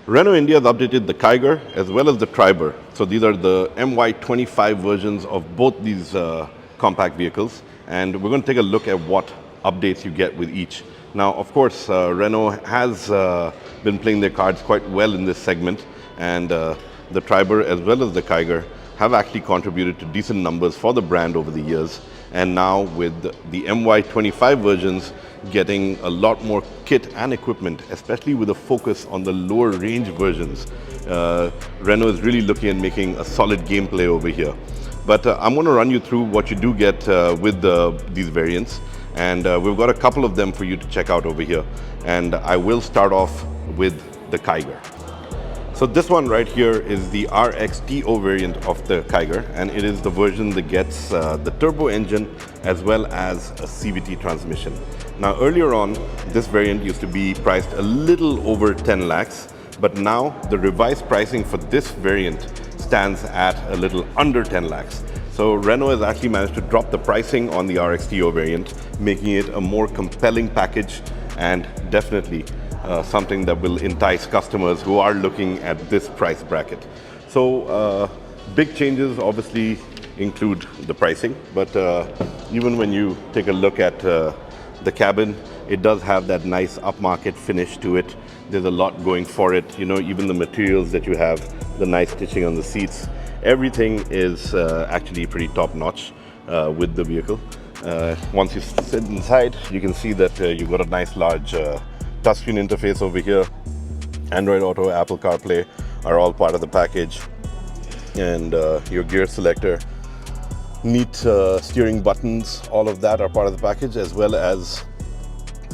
Renault India has updated the Kiger as well as the Triber. So these are the MY25 versions of both these compact vehicles. And we're going to take a look at what updates you get with each. Now, of course, Renault has been playing their cards quite well in this segment. And the Triber as well as the Kiger have actually contributed to decent numbers for the brand over the years. And now with the MY25 versions getting a lot more kit and equipment, especially with a focus on the lower range versions, Renault is really looking at making a solid gameplay over here. But I'm going to run you through what you do get with these variants. And we've got a couple of them for you to check out over here. And I will start off with the Kiger. So this one right here is the RXTO variant of the Kiger, and it is the version that gets the turbo engine as well as a CVT transmission. Now earlier on, this variant used to be priced a little over 10 lakhs, but now the revised pricing for this variant stands at a little under 10 lakhs. So Renault has actually managed to drop the pricing on the RXTO variant, making it a more compelling package and definitely something that will entice customers who are looking at this price bracket. So big changes obviously include the pricing, but even when you take a look at the cabin, it does have that nice upmarket finish to it. There's a lot going for it. You know, even the materials that you have, the nice stitching on the seats, everything is actually pretty top notch with the vehicle. Once you sit inside, you can see that you've got a nice large touchscreen interface over here. Android Auto, Apple CarPlay are all part of the package, and your gear selector, neat steering buttons, all of that are part of the package, as well as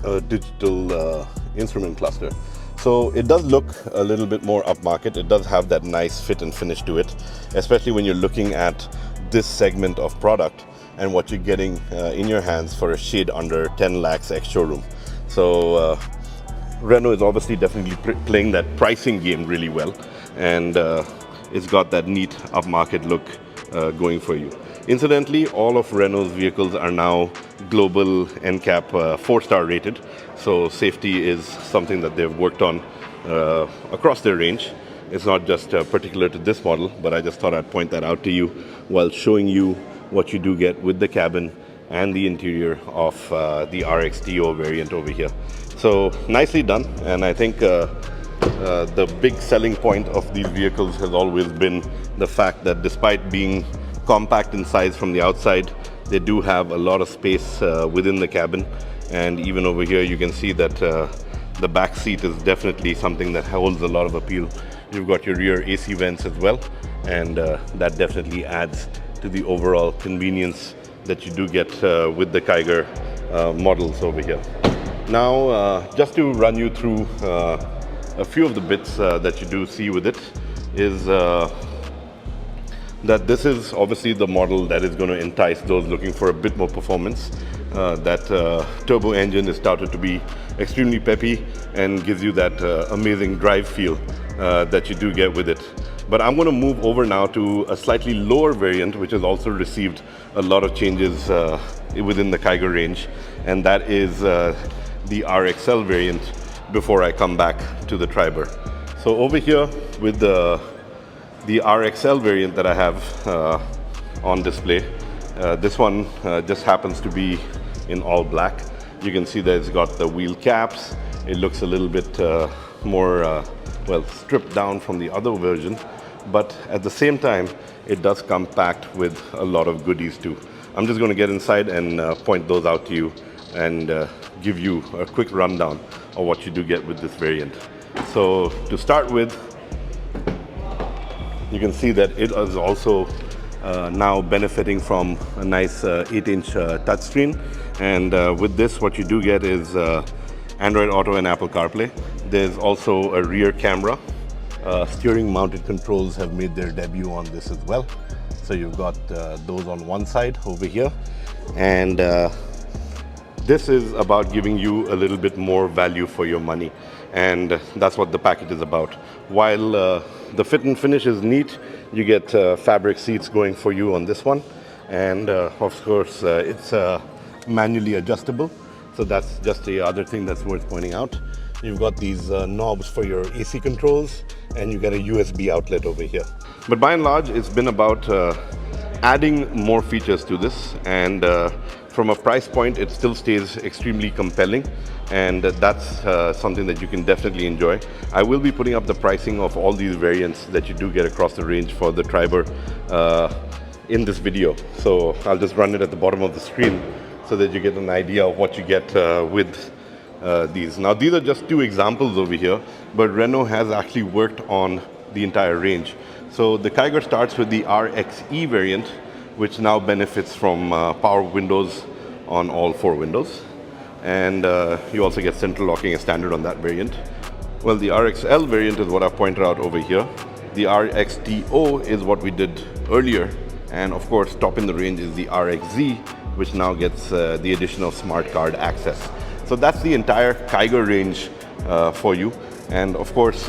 a digital instrument cluster. So it does look a little bit more upmarket. It does have that nice fit and finish to it, especially when you're looking at this segment of product and what you're getting in your hands for a shade under 10 lakhs ex-showroom. So Renault is obviously definitely playing that pricing game really well, and it's got that neat upmarket look going for you. Incidentally, all of Renault's vehicles are now global NCAP 4-star rated, so safety is something that they've worked on across their range. It's not just particular to this model, but I just thought I'd point that out to you while showing you what you do get with the cabin and the interior of the RXTO variant over here. So nicely done, and I think the big selling point of these vehicles has always been the fact that despite being compact in size from the outside, they do have a lot of space within the cabin. And even over here you can see that the back seat is definitely something that holds a lot of appeal. You've got your rear AC vents as well, and that definitely adds to the overall convenience that you do get with the Kiger models over here. Now, just to run you through a few of the bits that you do see with it is that this is obviously the model that is going to entice those looking for a bit more performance. That turbo engine is touted to be extremely peppy and gives you that amazing drive feel that you do get with it. But I'm going to move over now to a slightly lower variant, which has also received a lot of changes within the Kiger range, and that is the RXL variant, before I come back to the Triber. So over here with the RXL variant that I have on display, this one just happens to be in all black. You can see that it's got the wheel caps. It looks a little bit more well, stripped down from the other version, but at the same time it does come packed with a lot of goodies too. I'm just going to get inside and point those out to you and give you a quick rundown of what you do get with this variant. So to start with, you can see that it is also now benefiting from a nice 8-inch touchscreen, and with this what you do get is Android Auto and Apple CarPlay. There's also a rear camera. Steering mounted controls have made their debut on this as well. So you've got those on one side over here, and this is about giving you a little bit more value for your money, and that's what the package is about. While the fit and finish is neat, you get fabric seats going for you on this one, and of course it's manually adjustable, so that's just the other thing that's worth pointing out. You've got these knobs for your AC controls, and you get a USB outlet over here. But by and large, it's been about adding more features to this, and from a price point, it still stays extremely compelling, and that's something that you can definitely enjoy. I will be putting up the pricing of all these variants that you do get across the range for the Triber in this video. So I'll just run it at the bottom of the screen so that you get an idea of what you get with these. Now, these are just two examples over here, but Renault has actually worked on the entire range. So the Kiger starts with the RXE variant, which now benefits from power windows on all four windows. And you also get central locking as standard on that variant. Well, the RXL variant is what I pointed out over here. The RXTO is what we did earlier. And of course, top in the range is the RXZ, which now gets the additional smart card access. So that's the entire Kiger range for you. And of course,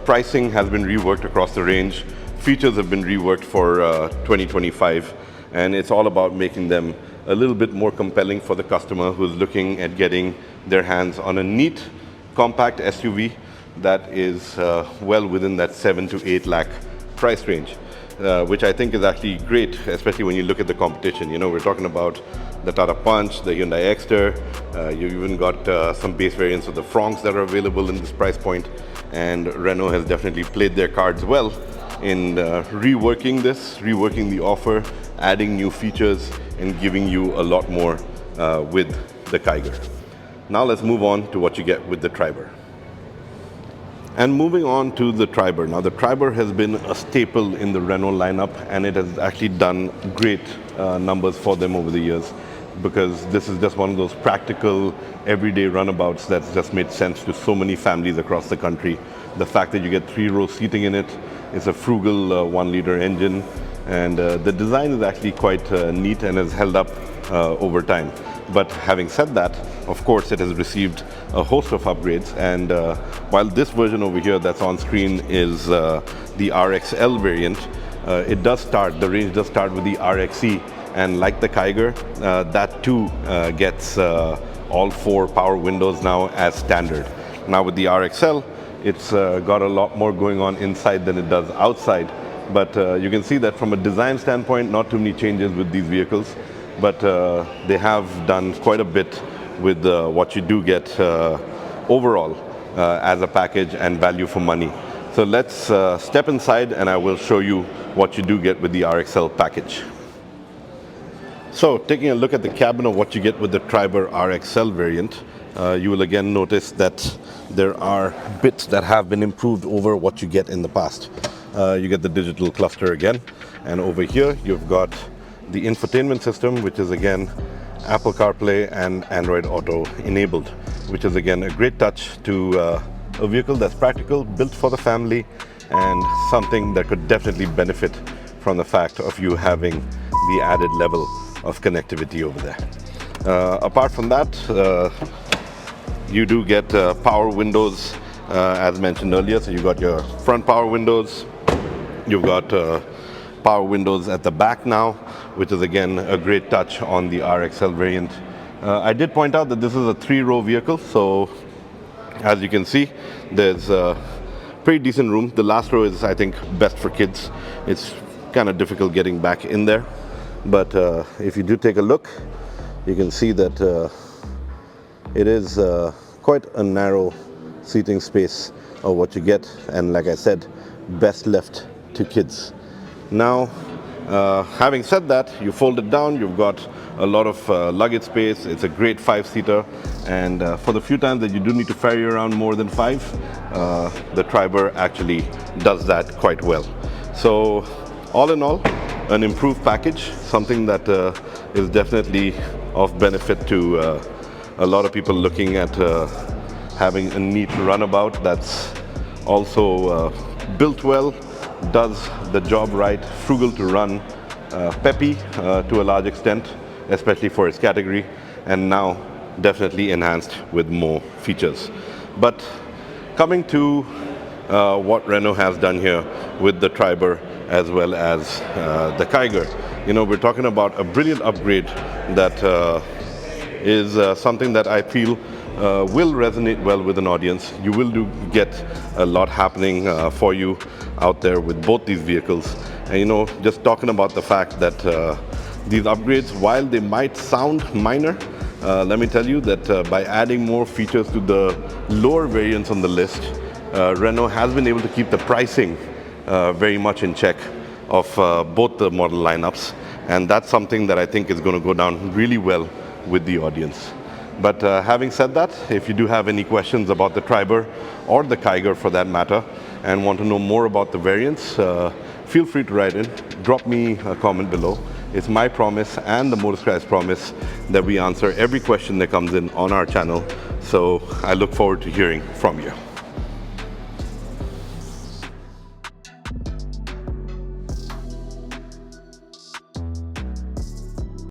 pricing has been reworked across the range. Features have been reworked for 2025. And it's all about making them a little bit more compelling for the customer who's looking at getting their hands on a neat, compact SUV that is well within that 7 to 8 lakh price range, which I think is actually great, especially when you look at the competition. You know, we're talking about the Tata Punch, the Hyundai Exter. You've even got some base variants of the Francs that are available in this price point. And Renault has definitely played their cards well in reworking the offer, adding new features, and giving you a lot more with the Kiger. Now let's move on to what you get with the Triber. And moving on to the Triber. Now the Triber has been a staple in the Renault lineup, and it has actually done great numbers for them over the years, because this is just one of those practical, everyday runabouts that's just made sense to so many families across the country. The fact that you get 3-row seating in it, it's a frugal 1-liter engine, and the design is actually quite neat and has held up over time. But having said that, of course, it has received a host of upgrades, and while this version over here that's on screen is the RXL variant, the range does start with the RXE, and like the Kiger, that too gets all 4 power windows now as standard. Now with the RXL, it's got a lot more going on inside than it does outside, but you can see that from a design standpoint, not too many changes with these vehicles, but they have done quite a bit with what you do get overall as a package and value for money. So let's step inside and I will show you what you do get with the RXL package. So taking a look at the cabin of what you get with the Triber RXL variant, you will again notice that there are bits that have been improved over what you get in the past. You get the digital cluster again, and over here you've got the infotainment system, which is again Apple CarPlay and Android Auto enabled, which is again a great touch to a vehicle that's practical, built for the family, and something that could definitely benefit from the fact of you having the added level of connectivity over there. Apart from that, you do get power windows as mentioned earlier. So you've got your front power windows, you've got power windows at the back now, which is again a great touch on the RXL variant. I did point out that this is a 3-row vehicle, so as you can see, there's pretty decent room. The last row is, I think, best for kids. It's kind of difficult getting back in there, but if you do take a look, you can see that it is quite a narrow seating space of what you get, and like I said, best left to kids. Now, having said that, you fold it down, you've got a lot of luggage space. It's a great 5-seater, and for the few times that you do need to ferry around more than 5, the Triber actually does that quite well. So all in all, an improved package, something that is definitely of benefit to a lot of people looking at having a neat runabout that's also built well, does the job right, frugal to run, peppy to a large extent, especially for its category, and now definitely enhanced with more features. But coming to what Renault has done here with the Triber as well as the Kiger, you know, we're talking about a brilliant upgrade that is something that I feel will resonate well with an audience. You will get a lot happening for you out there with both these vehicles. And you know, just talking about the fact that these upgrades, while they might sound minor, let me tell you that by adding more features to the lower variants on the list, Renault has been able to keep the pricing very much in check of both the model lineups, and that's something that I think is going to go down really well with the audience. But having said that, if you do have any questions about the Triber or the Kiger for that matter, and want to know more about the variants, feel free to write in, drop me a comment below. It's my promise and the MotorScribes promise that we answer every question that comes in on our channel. So I look forward to hearing from you.